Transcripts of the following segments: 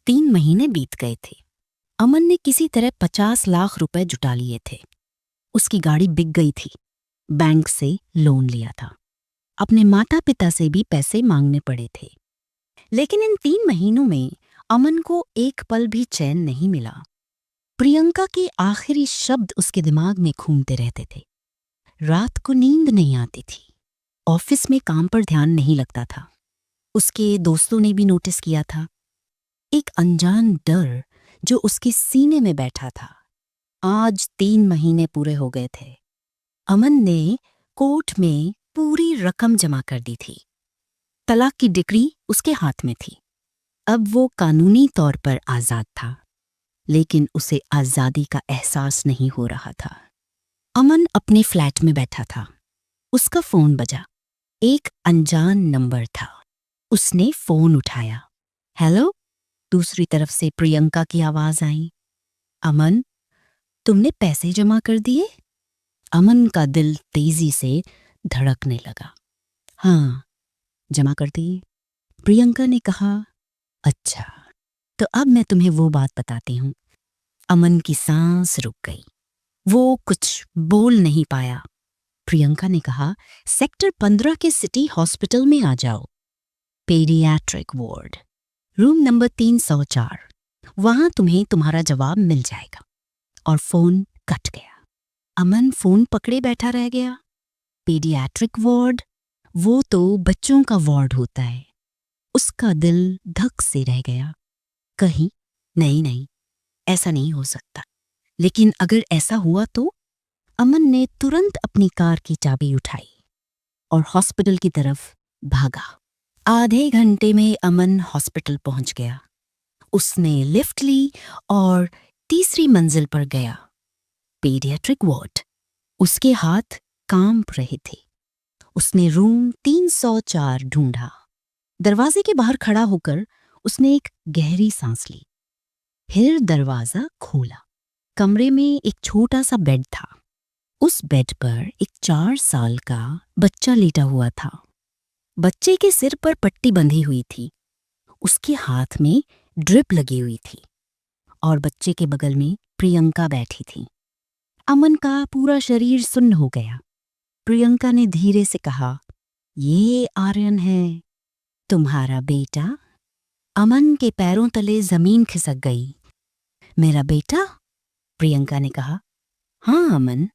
3 महीने बीत गए थे। अमन ने किसी तरह 50 लाख रुपए जुटा लिए थे। उसकी गाड़ी बिक गई थी। बैंक से लोन लिया था। अपने माता पिता से भी पैसे मांगने पड़े थे। लेकिन इन 3 महीनों में अमन को एक पल भी चैन नहीं मिला। प्रियंका के आखिरी शब्द उसके दिमाग में घूमते रहते थे। रात को नींद नहीं आती थी। ऑफिस में काम पर ध्यान नहीं लगता था। उसके दोस्तों ने भी नोटिस किया था। एक अनजान डर जो उसके सीने में बैठा था। आज 3 महीने पूरे हो गए थे। अमन ने कोर्ट में पूरी रकम जमा कर दी थी। तलाक की डिक्री उसके हाथ में थी। अब वो कानूनी तौर पर आजाद था, लेकिन उसे आजादी का एहसास नहीं हो रहा था। अमन अपने फ्लैट में बैठा था। उसका फोन बजा। एक अनजान नंबर था। उसने फोन उठाया। हेलो? दूसरी तरफ से प्रियंका की आवाज आई। अमन, तुमने पैसे जमा कर दिए? अमन का दिल तेजी से धड़कने लगा। हाँ, जमा कर दिए। प्रियंका ने कहा। अच्छा, तो अब मैं तुम्हें वो बात बताती हूँ। अमन की सांस रुक गई। वो कुछ बोल नहीं पाया। प्रियंका ने कहा, सेक्टर 15 के सिटी हॉस्पिटल में आ जाओ। Paediatric ward, room number 304। वहां तुम्हें तुम्हारा जवाब मिल जाएगा। और फोन कट गया। अमन फोन पकड़े बैठा रह गया। पेडियाट्रिक वार्ड, वो तो बच्चों का वार्ड होता है। उसका दिल धक से रह गया। कहीं नहीं, ऐसा नहीं हो सकता। लेकिन अगर ऐसा हुआ तो? अमन ने तुरंत अपनी कार की चाबी उठाई और हॉस्पिटल की तरफ भागा। आधे घंटे में अमन हॉस्पिटल पहुंच गया। उसने लिफ्ट ली और तीसरी मंजिल पर गया। Paediatric ward. उसके हाथ कांप रहे थे। उसने रूम 304 ढूंढा। दरवाजे के बाहर खड़ा होकर उसने एक गहरी सांस ली। फिर दरवाजा खोला। कमरे में एक छोटा सा बेड था। उस बेड पर एक 4 साल का बच्चा लेटा हुआ था। बच्चे के सिर पर पट्टी बंधी हुई थी। उसके हाथ में ड्रिप लगी हुई थी और बच्चे के बगल में प्रियंका बैठी थी। अमन का पूरा शरीर सुन्न हो गया। प्रियंका ने धीरे से कहा, ये आर्यन है, तुम्हारा बेटा। अमन के पैरों तले जमीन खिसक गई। मेरा बेटा? प्रियंका ने कहा। हाँ अमन,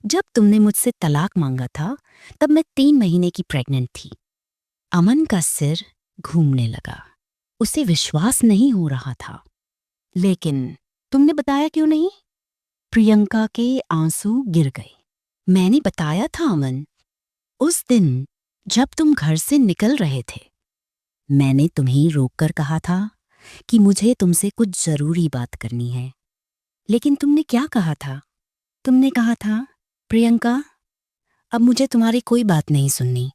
जब तुमने मुझसे तलाक मांगा था तब मैं 3 महीने की प्रेग्नेंट थी। अमन का सिर घूमने लगा। उसे विश्वास नहीं हो रहा था। लेकिन तुमने बताया क्यों नहीं? प्रियंका के आंसू गिर गए। मैंने बताया था अमन, उस दिन जब तुम घर से निकल रहे थे। मैंने तुम्हें रोककर कहा था कि मुझे तुमसे कुछ जरूरी बात करनी है। लेकिन तुमने क्या कहा था? तुमने कहा था, प्रियंका, अब मुझे तुम्हारी कोई बात नहीं सुननी।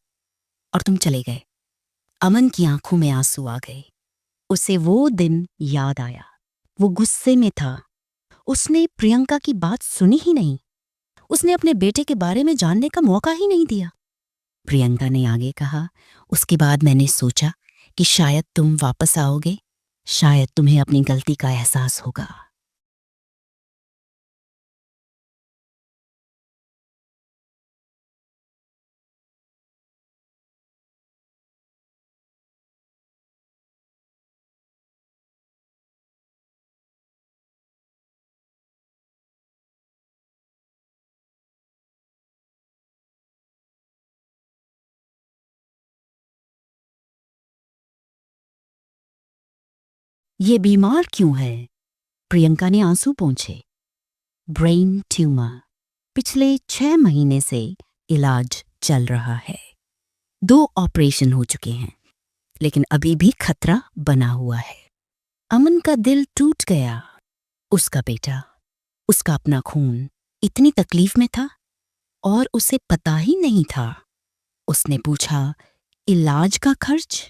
और तुम चले गए। अमन की आंखों में आंसू आ गए। उसे वो दिन याद आया। वो गुस्से में था। उसने प्रियंका की बात सुनी ही नहीं। उसने अपने बेटे के बारे में जानने का मौका ही नहीं दिया। प्रियंका ने आगे कहा, उसके बाद मैंने सोचा कि शायद तुम वापस आओगे। शायद तुम्हें अपनी गलती का एहसास होगा। ये बीमार क्यों है? प्रियंका ने आंसू पोंछे। Brain tumour. पिछले 6 महीने से इलाज चल रहा है। 2 ऑपरेशन हो चुके हैं, लेकिन अभी भी खतरा बना हुआ है। अमन का दिल टूट गया। उसका बेटा, उसका अपना खून इतनी तकलीफ में था और उसे पता ही नहीं था। उसने पूछा, इलाज का खर्च?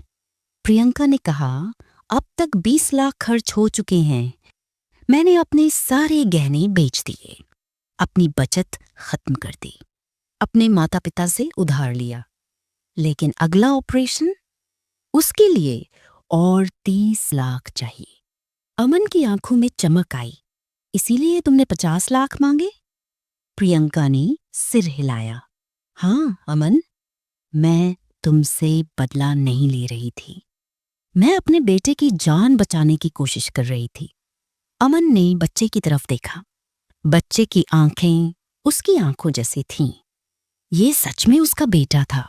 प्रियंका ने कहा, अब तक 20 लाख खर्च हो चुके हैं। मैंने अपने सारे गहने बेच दिए, अपनी बचत खत्म कर दी, अपने माता पिता से उधार लिया। लेकिन अगला ऑपरेशन, उसके लिए और 30 लाख चाहिए। अमन की आंखों में चमक आई। इसीलिए तुमने 50 लाख मांगे? प्रियंका ने सिर हिलाया। हाँ अमन, मैं तुमसे बदला नहीं ले रही थी। मैं अपने बेटे की जान बचाने की कोशिश कर रही थी। अमन ने बच्चे की तरफ देखा। बच्चे की आंखें उसकी आंखों जैसी थीं। ये सच में उसका बेटा था।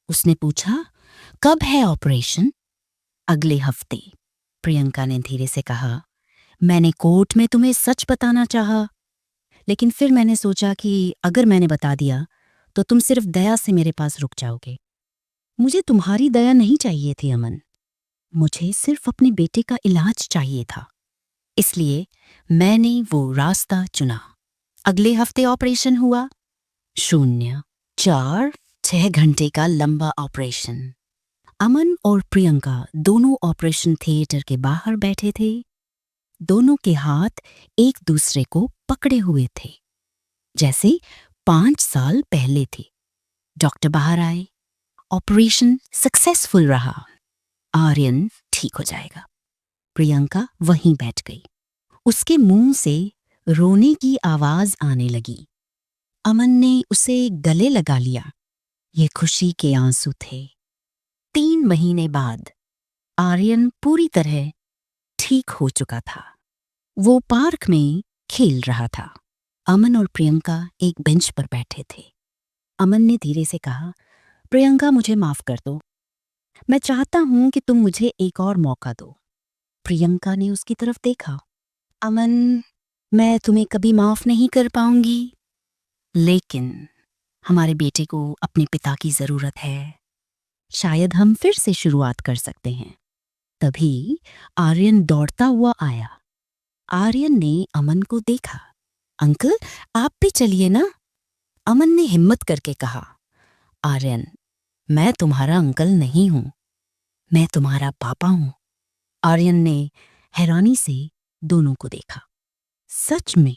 उसने पूछा, कब है ऑपरेशन? अगले हफ्ते, प्रियंका ने धीरे से कहा। मैंने कोर्ट में तुम्हें सच बताना चाहा, लेकिन फिर मैंने सोचा कि अगर मैंने बता दिया तो तुम सिर्फ दया से मेरे पास रुक जाओगे। मुझे तुम्हारी दया नहीं चाहिए थी अमन। मुझे सिर्फ अपने बेटे का इलाज चाहिए था। इसलिए मैंने वो रास्ता चुना। अगले हफ्ते ऑपरेशन हुआ। 0, 4, 6 घंटे का लंबा ऑपरेशन। अमन और प्रियंका दोनों ऑपरेशन थिएटर के बाहर बैठे थे। दोनों के हाथ एक दूसरे को पकड़े हुए थे, जैसे 5 साल पहले थे। डॉक्टर बाहर आए। ऑपरेशन सक्सेसफुल रहा। आर्यन ठीक हो जाएगा। प्रियंका वहीं बैठ गई। उसके मुंह से रोने की आवाज आने लगी। अमन ने उसे गले लगा लिया। ये खुशी के आंसू थे। 3 महीने बाद आर्यन पूरी तरह ठीक हो चुका था। वो पार्क में खेल रहा था। अमन और प्रियंका एक बेंच पर बैठे थे। अमन ने धीरे से कहा, प्रियंका मुझे माफ कर दो। मैं चाहता हूं कि तुम मुझे एक और मौका दो। प्रियंका ने उसकी तरफ देखा। अमन, मैं तुम्हें कभी माफ नहीं कर पाऊंगी, लेकिन हमारे बेटे को अपने पिता की जरूरत है। शायद हम फिर से शुरुआत कर सकते हैं। तभी आर्यन दौड़ता हुआ आया। आर्यन ने अमन को देखा। अंकल, आप भी चलिए ना। अमन ने हिम्मत करके कहा। आर्यन, मैं तुम्हारा अंकल नहीं हूं, मैं तुम्हारा पापा हूं। आर्यन ने हैरानी से दोनों को देखा। सच में?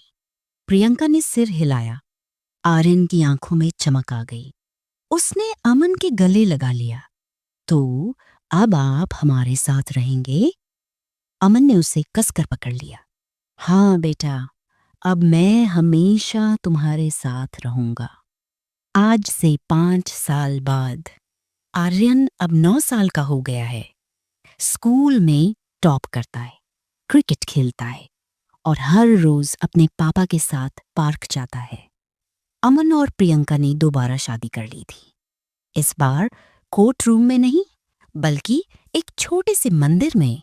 प्रियंका ने सिर हिलाया। आर्यन की आंखों में चमक आ गई। उसने अमन के गले लगा लिया। तो अब आप हमारे साथ रहेंगे? अमन ने उसे कसकर पकड़ लिया। हाँ बेटा, अब मैं हमेशा तुम्हारे साथ रहूंगा। आज से 5 साल बाद आर्यन अब 9 साल का हो गया है। स्कूल में टॉप करता है, क्रिकेट खेलता है और हर रोज अपने पापा के साथ पार्क जाता है। अमन और प्रियंका ने दोबारा शादी कर ली थी। इस बार कोर्ट रूम में नहीं, बल्कि एक छोटे से मंदिर में,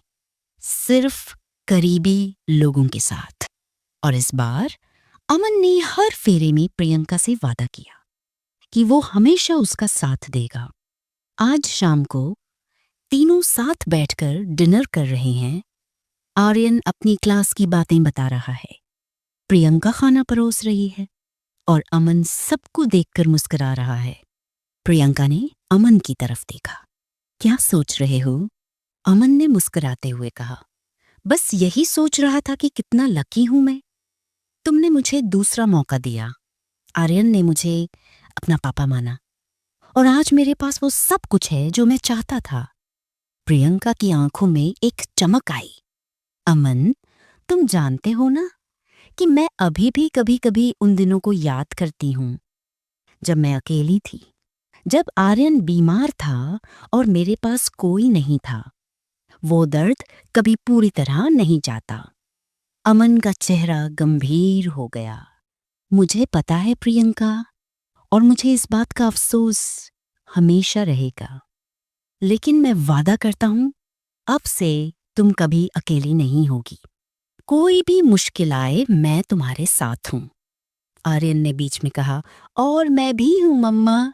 सिर्फ करीबी लोगों के साथ। और इस बार अमन ने हर फेरे में प्रियंका से वादा किया कि वो हमेशा उसका साथ देगा। आज शाम को तीनों साथ बैठकर डिनर कर रहे हैं। आर्यन अपनी क्लास की बातें बता रहा है, प्रियंका खाना परोस रही है और अमन सबको देखकर मुस्कुरा रहा है। प्रियंका ने अमन की तरफ देखा। क्या सोच रहे हो? अमन ने मुस्कुराते हुए कहा, बस यही सोच रहा था कि कितना लकी हूं मैं। तुमने मुझे दूसरा मौका दिया। आर्यन ने मुझे अपना पापा माना और आज मेरे पास वो सब कुछ है जो मैं चाहता था। प्रियंका की आंखों में एक चमक आई। अमन, तुम जानते हो ना कि मैं अभी भी कभी कभी उन दिनों को याद करती हूँ, जब मैं अकेली थी, जब आर्यन बीमार था और मेरे पास कोई नहीं था। वो दर्द कभी पूरी तरह नहीं जाता। अमन का चेहरा गंभीर हो गया। मुझे पता है प्रियंका, और मुझे इस बात का अफसोस हमेशा रहेगा, लेकिन मैं वादा करता हूं, अब से तुम कभी अकेली नहीं होगी। कोई भी मुश्किल आए, मैं तुम्हारे साथ हूं। आर्यन ने बीच में कहा, और मैं भी हूं मम्मा।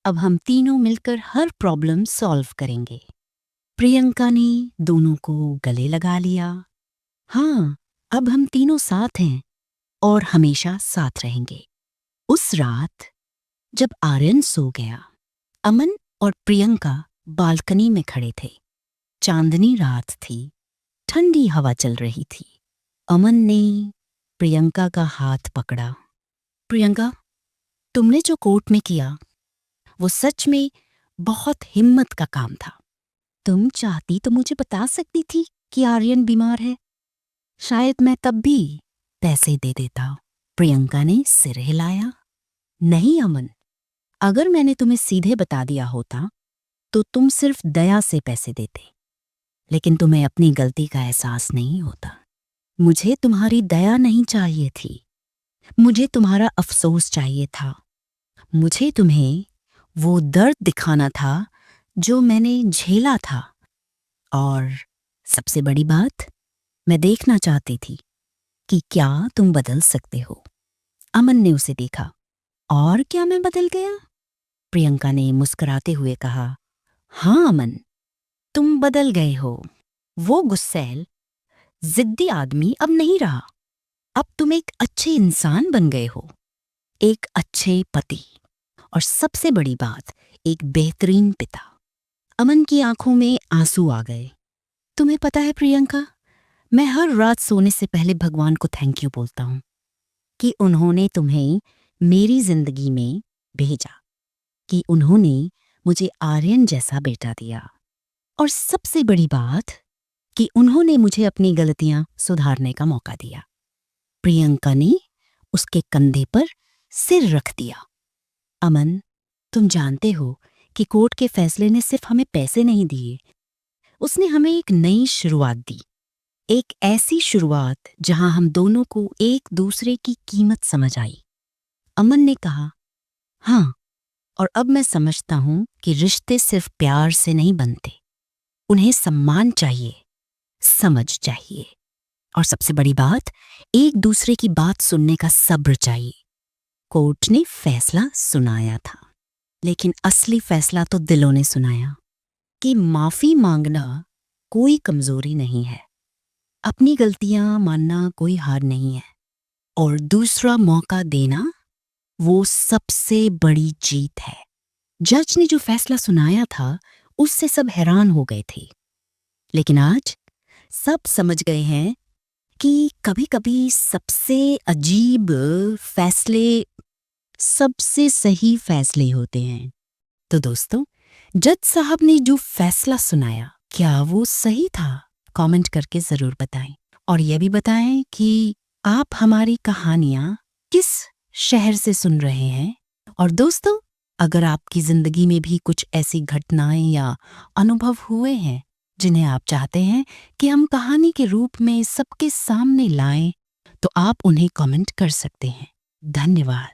अब हम तीनों मिलकर हर प्रॉब्लम सॉल्व करेंगे। प्रियंका ने दोनों को गले लगा लिया। हाँ, अब हम तीनों साथ हैं और हमेशा साथ रहेंगे। उस रात जब आर्यन सो गया, अमन और प्रियंका बालकनी में खड़े थे। चांदनी रात थी, ठंडी हवा चल रही थी। अमन ने प्रियंका का हाथ पकड़ा। प्रियंका, तुमने जो कोर्ट में किया, वो सच में बहुत हिम्मत का काम था। तुम चाहती तो मुझे बता सकती थी कि आर्यन बीमार है। शायद मैं तब भी पैसे दे देता। प्रियंका ने सिर हिलाया। नहीं अमन, अगर मैंने तुम्हें सीधे बता दिया होता तो तुम सिर्फ दया से पैसे देते, लेकिन तुम्हें अपनी गलती का एहसास नहीं होता। मुझे तुम्हारी दया नहीं चाहिए थी, मुझे तुम्हारा अफसोस चाहिए था। मुझे तुम्हें वो दर्द दिखाना था जो मैंने झेला था, और सबसे बड़ी बात, मैं देखना चाहती थी कि क्या तुम बदल सकते हो। अमन ने उसे देखा। और क्या मैं बदल गया? प्रियंका ने मुस्कुराते हुए कहा, हाँ अमन, तुम बदल गए हो। वो गुस्सैल, जिद्दी आदमी अब नहीं रहा। अब तुम एक अच्छे इंसान बन गए हो, एक अच्छे पति, और सबसे बड़ी बात, एक बेहतरीन पिता। अमन की आंखों में आंसू आ गए। तुम्हें पता है प्रियंका, मैं हर रात सोने से पहले भगवान को थैंक यू बोलता हूँ कि उन्होंने तुम्हें मेरी जिंदगी में भेजा, कि उन्होंने मुझे आर्यन जैसा बेटा दिया, और सबसे बड़ी बात कि उन्होंने मुझे अपनी गलतियां सुधारने का मौका दिया। प्रियंका ने उसके कंधे पर सिर रख दिया। अमन, तुम जानते हो कि कोर्ट के फैसले ने सिर्फ हमें पैसे नहीं दिए, उसने हमें एक नई शुरुआत दी। एक ऐसी शुरुआत जहां हम दोनों को एक दूसरे की कीमत समझ आई। अमन ने कहा, हाँ, और अब मैं समझता हूं कि रिश्ते सिर्फ प्यार से नहीं बनते, उन्हें सम्मान चाहिए, समझ चाहिए, और सबसे बड़ी बात, एक दूसरे की बात सुनने का सब्र चाहिए। कोर्ट ने फैसला सुनाया था, लेकिन असली फैसला तो दिलों ने सुनाया कि माफी मांगना कोई कमजोरी नहीं है, अपनी गलतियां मानना कोई हार नहीं है, और दूसरा मौका देना वो सबसे बड़ी जीत है। जज ने जो फैसला सुनाया था उससे सब हैरान हो गए थे, लेकिन आज सब समझ गए हैं कि कभी-कभी सबसे अजीब फैसले सबसे सही फैसले होते हैं। तो दोस्तों, जज साहब ने जो फैसला सुनाया, क्या वो सही था? कमेंट करके जरूर बताएं, और यह भी बताएं कि आप हमारी कहानियां किस शहर से सुन रहे हैं। और दोस्तों, अगर आपकी जिंदगी में भी कुछ ऐसी घटनाएं या अनुभव हुए हैं जिन्हें आप चाहते हैं कि हम कहानी के रूप में सबके सामने लाएं, तो आप उन्हें कमेंट कर सकते हैं। धन्यवाद।